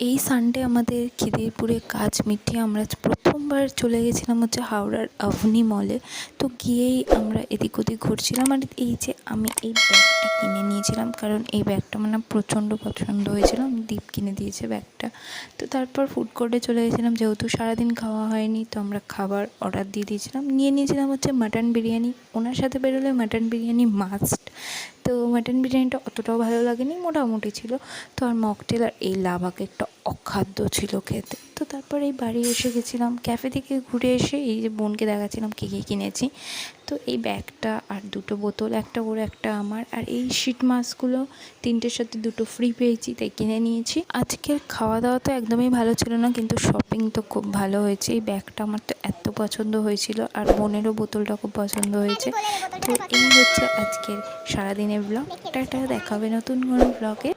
এই সানডে আমাদের খিদিরপুরে কাজ মিটিয়ে আমরা প্রথমবার চলে গেছিলাম হচ্ছে হাওড়ার আভনি মলে। তো গিয়েই আমরা এদিক ওদিক ঘুরছিলাম, আর এই যে আমি এই ব্যাগটা কিনে নিয়েছিলাম, কারণ এই ব্যাগটা আমার না প্রচণ্ড পছন্দ হয়েছিল। দীপ কিনে দিয়েছে ব্যাগটা। তো তারপর ফুড কোর্টে চলে গেছিলাম, যেহেতু সারাদিন খাওয়া হয়নি তো আমরা খাবার অর্ডার দিয়ে দিয়েছিলাম। নিয়ে নিয়েছিলাম হচ্ছে মাটন বিরিয়ানি। ওনার সাথে বেরোলে মাটন বিরিয়ানি মাস্ট। তো মাটন বিরিয়ানিটা অতটাও ভালো লাগেনি, মোটামুটি ছিল। তো আর মকটেল আর এই লাভা কেকটা অখাদ্য ছিল খেতে। তো তারপর এই বাড়ি এসে গেছিলাম, ক্যাফে থেকে ঘুরে এসে এই যে বোনকে দেখাচ্ছিলাম কী কী কিনেছি। তো এই ব্যাগটা আর দুটো বোতল, একটা ওর একটা আমার, আর এই শিট মাস্কগুলো 3টের সাথে 2টো ফ্রি পেয়েছি তাই কিনে নিয়েছি। আজকের খাওয়া দাওয়া তো একদমই ভালো ছিল না, কিন্তু শপিং তো খুব ভালো হয়েছে। এই ব্যাগটা আমার তো এত পছন্দ হয়েছিল, আর বোনেরও বোতলটা খুব পছন্দ হয়েছে। তো এই হচ্ছে আজকের সারাদিনের ব্লগ। টাটা, দেখা হবে নতুন কোনো ব্লগে।